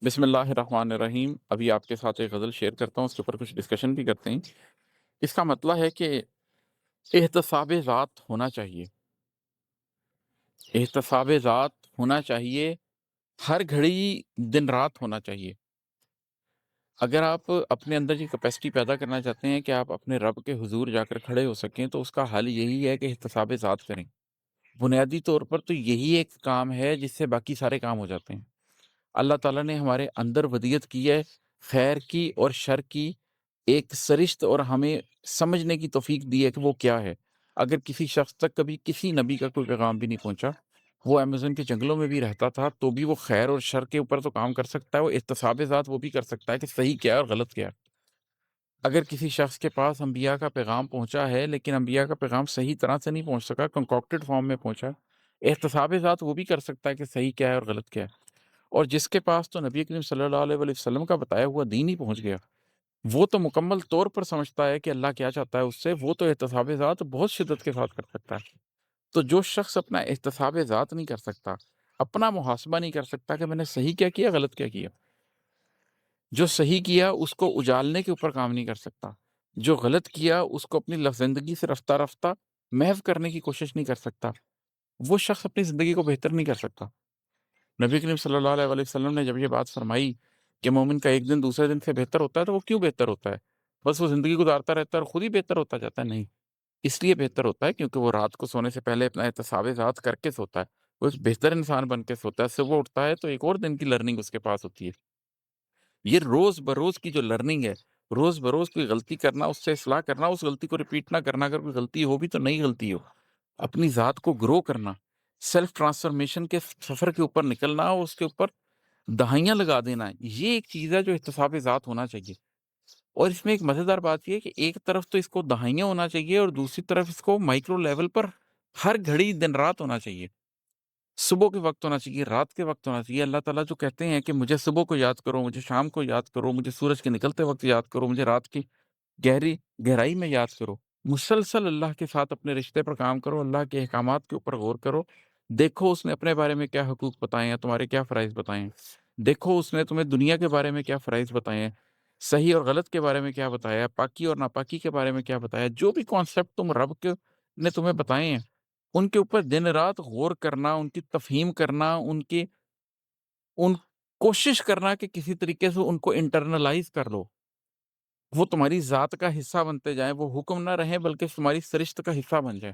بسم اللہ الرحمن الرحیم۔ ابھی آپ کے ساتھ ایک غزل شیئر کرتا ہوں، اس کے اوپر کچھ ڈسکشن بھی کرتے ہیں۔ اس کا مطلب ہے کہ احتساب ذات ہونا چاہیے، احتساب ذات ہونا چاہیے، ہر گھڑی دن رات ہونا چاہیے۔ اگر آپ اپنے اندر یہ کیپیسٹی پیدا کرنا چاہتے ہیں کہ آپ اپنے رب کے حضور جا کر کھڑے ہو سکیں، تو اس کا حل یہی ہے کہ احتساب ذات کریں۔ بنیادی طور پر تو یہی ایک کام ہے جس سے باقی سارے کام ہو جاتے ہیں۔ اللہ تعالیٰ نے ہمارے اندر ودیت کی ہے، خیر کی اور شر کی ایک سرشت، اور ہمیں سمجھنے کی توفیق دی ہے کہ وہ کیا ہے۔ اگر کسی شخص تک کبھی کسی نبی کا کوئی پیغام بھی نہیں پہنچا، وہ امیزن کے جنگلوں میں بھی رہتا تھا، تو بھی وہ خیر اور شر کے اوپر تو کام کر سکتا ہے، وہ احتساب ذات وہ بھی کر سکتا ہے کہ صحیح کیا ہے اور غلط کیا ہے۔ اگر کسی شخص کے پاس انبیاء کا پیغام پہنچا ہے لیکن انبیاء کا پیغام صحیح طرح سے نہیں پہنچ سکا، کنکاکٹڈ فارم میں پہنچا، احتساب ذات وہ بھی کر سکتا ہے کہ صحیح کیا ہے اور غلط کیا ہے۔ اور جس کے پاس تو نبی کریم صلی اللہ علیہ وآلہ وسلم کا بتایا ہوا دین ہی پہنچ گیا، وہ تو مکمل طور پر سمجھتا ہے کہ اللہ کیا چاہتا ہے اس سے، وہ تو احتساب ذات بہت شدت کے ساتھ کر سکتا ہے۔ تو جو شخص اپنا احتساب ذات نہیں کر سکتا، اپنا محاسبہ نہیں کر سکتا کہ میں نے صحیح کیا کیا غلط کیا کیا، جو صحیح کیا اس کو اجالنے کے اوپر کام نہیں کر سکتا، جو غلط کیا اس کو اپنی زندگی سے رفتہ رفتہ محو کرنے کی کوشش نہیں کر سکتا، وہ شخص اپنی زندگی کو بہتر نہیں کر سکتا۔ نبی کریم صلی اللہ علیہ وآلہ وسلم نے جب یہ بات فرمائی کہ مومن کا ایک دن دوسرے دن سے بہتر ہوتا ہے، تو وہ کیوں بہتر ہوتا ہے؟ بس وہ زندگی گزارتا رہتا ہے اور خود ہی بہتر ہوتا جاتا ہے؟ نہیں، اس لیے بہتر ہوتا ہے کیونکہ وہ رات کو سونے سے پہلے اپنا احتساب ذات کر کے سوتا ہے، وہ ایک بہتر انسان بن کے سوتا ہے، صبح اٹھتا ہے تو ایک اور دن کی لرننگ اس کے پاس ہوتی ہے۔ یہ روز بروز کی جو لرننگ ہے، روز بروز کوئی غلطی کرنا، اس سے اصلاح کرنا، اس غلطی کو ریپیٹ نہ کرنا، اگر کوئی غلطی ہو بھی تو نئی غلطی ہو، اپنی ذات کو گرو کرنا، سیلف ٹرانسفارمیشن کے سفر کے اوپر نکلنا اور اس کے اوپر دہائیاں لگا دینا ہے، یہ ایک چیز ہے جو احتساب ذات ہونا چاہیے۔ اور اس میں ایک مزیدار بات یہ ہے کہ ایک طرف تو اس کو دہائیاں ہونا چاہیے اور دوسری طرف اس کو مائکرو لیول پر ہر گھڑی دن رات ہونا چاہیے، صبح کے وقت ہونا چاہیے، رات کے وقت ہونا چاہیے۔ اللہ تعالیٰ جو کہتے ہیں کہ مجھے صبح کو یاد کرو، مجھے شام کو یاد کرو، مجھے سورج کے نکلتے وقت یاد کرو، مجھے رات کی گہرائی میں یاد کرو، مسلسل اللہ کے ساتھ اپنے رشتے پر کام کرو، اللہ کے احکامات کے اوپر غور کرو، دیکھو اس نے اپنے بارے میں کیا حقوق بتائے ہیں، تمہارے کیا فرائض بتائے ہیں، دیکھو اس نے تمہیں دنیا کے بارے میں کیا فرائض بتائے ہیں، صحیح اور غلط کے بارے میں کیا بتایا ہے، پاکی اور ناپاکی کے بارے میں کیا بتایا ہے، جو بھی کانسیپٹ تم رب کے نے تمہیں بتائے ہیں، ان کے اوپر دن رات غور کرنا، ان کی تفہیم کرنا، ان کوشش کرنا کہ کسی طریقے سے ان کو انٹرنلائز کر لو، وہ تمہاری ذات کا حصہ بنتے جائیں، وہ حکم نہ رہیں بلکہ تمہاری سرشت کا حصہ بن جائیں۔